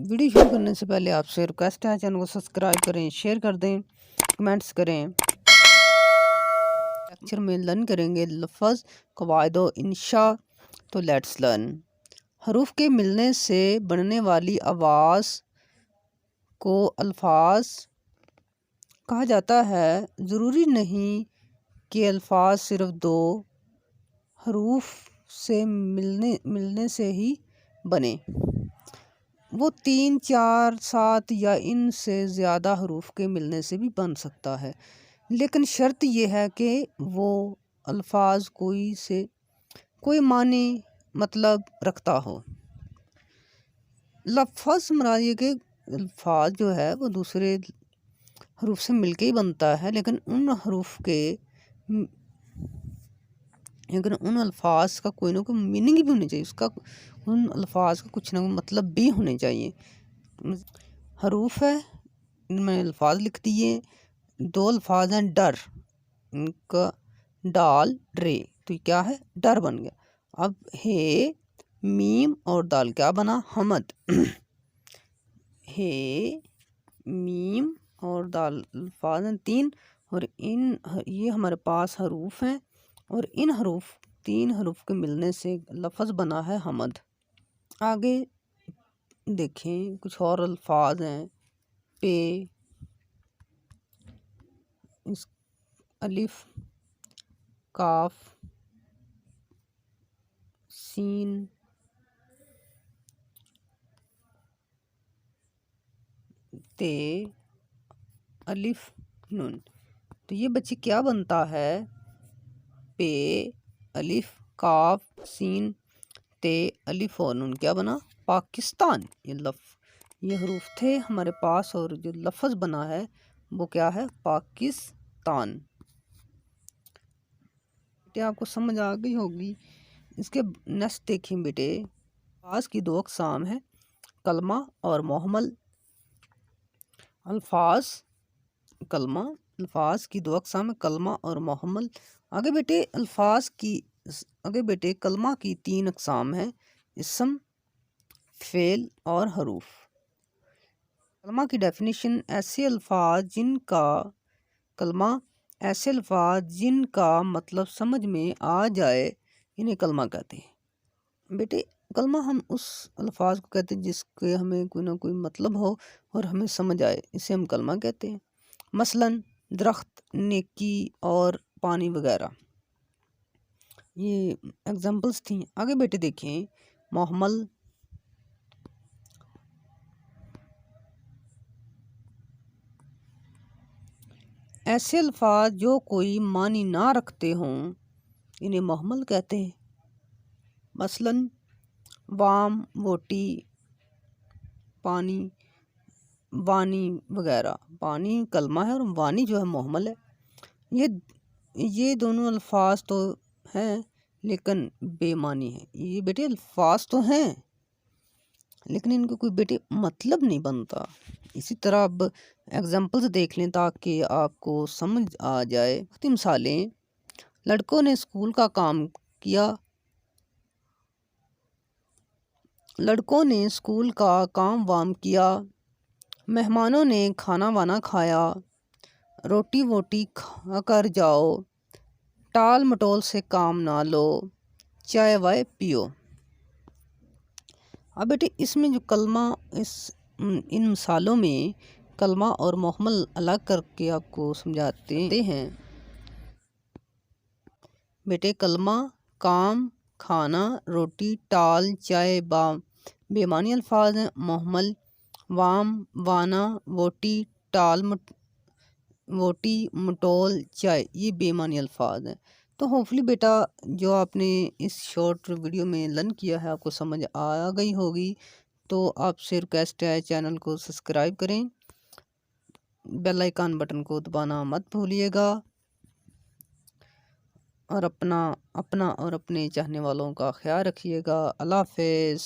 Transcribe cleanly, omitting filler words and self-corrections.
Video शुरू करने से पहले आपसे रिक्वेस्ट है, चैनल को सब्सक्राइब करें, शेयर कर दें, कमेंट्स करें। लेक्चर में लर्न करेंगे लफ्ज़ क़वाइद व इंशा। तो लेट्स लर्न। हरूफ के मिलने से बनने वाली आवाज़ को अल्फाज कहा जाता है। ज़रूरी नहीं कि अल्फाज सिर्फ दो हरूफ से मिलने से ही बने, वो 3, 4, 7 या इनसे ज़्यादा हरूफ के मिलने से भी बन सकता है। लेकिन शर्त यह है कि वो अल्फाज कोई मानी मतलब रखता हो। लफ्ज़ मुराद ये कि अल्फाज जो है वो दूसरे हरूफ से मिलके ही बनता है, लेकिन उन अल्फाज का कोई ना कोई मीनिंग भी होनी चाहिए, उसका उन अल्फाज का कुछ ना कुछ मतलब भी होने चाहिए। हरूफ है, मैंने अल्फाज लिख दिए। 2 अल्फाज हैं डर, इनका डाल रे, तो क्या है डर बन गया। अब हे मीम और दाल क्या बना हमद। हे मीम और दाल अल्फाज हैं 3, और ये हमारे पास हरूफ हैं, और इन 3 हरूफ के मिलने से लफ्ज़ बना है हमद। आगे देखें कुछ और अल्फाज हैं। पे, अलिफ, काफ, सीन, ते, अलिफ, नून। तो ये बच्चे क्या बनता है, पे, अलिफ, काफ, सीन, ते, अलिफ और नून क्या बना पाकिस्तान। ये हरूफ थे हमारे पास, और जो लफ्ज़ बना है वो क्या है पाकिस्तान। बेटे आपको समझ आ गई होगी। इसके नेक्स्ट देखें बेटे, अल्फाज की 2 अक़साम है, कलमा और मोहम्मल। अल्फाज की 2 अक़साम है, कलमा और मोहम्मल। आगे बेटे कलमा की 3 अक़साम है, इसम, फ़ेल और हरूफ। कलमा की डेफिनेशन, ऐसे अल्फाज जिनका मतलब समझ में आ जाए इन्हें कलमा कहते हैं। बेटे कलमा हम उस अल्फाज को कहते हैं जिसके हमें कोई ना कोई मतलब हो और हमें समझ आए, इसे हम कलमा कहते हैं। मसलन दरख्त, नेकी और पानी वगैरह, ये एग्जांपल्स थी। आगे बेटे देखें मोहम्मल। ऐसे अल्फाज जो कोई मानी ना रखते हों इन्हें मोहम्मल कहते हैं। मसलन वाम, वोटी, पानी, वानी वगैरह। पानी कलमा है और वानी जो है मोहम्मल है। ये दोनों अल्फाज तो हैं लेकिन बेमानी है। ये बेटे अल्फाज तो हैं लेकिन इनका कोई बेटे मतलब नहीं बनता। इसी तरह अब एग्जांपल्स देख लें ताकि आपको समझ आ जाए। मिसालें, लड़कों ने स्कूल का काम किया, लड़कों ने स्कूल का काम वाम किया, मेहमानों ने खाना वाना खाया, रोटी वोटी खा कर जाओ, टाल मटोल से काम ना लो, चाय वाय पियो। अब बेटे इसमें जो कलमा इन मिसालों में कलमा और मोहम्मल अलग करके आपको समझाते हैं। बेटे कलमा काम, खाना, रोटी, टाल, चाय, बेमानी अल्फाज हैं। मोहम्मल वाम, वाना, वोटी, टाल, वोटी, मटोल, चाय, ये बेमानी अल्फाज हैं। तो होपफुली बेटा जो आपने इस शॉर्ट वीडियो में लर्न किया है आपको समझ आ गई होगी। तो आपसे रिक्वेस्ट है चैनल को सब्सक्राइब करें, बेल आइकन बटन को दबाना मत भूलिएगा, और अपना और अपने चाहने वालों का ख्याल रखिएगा। अल्लाह हाफ़िज़।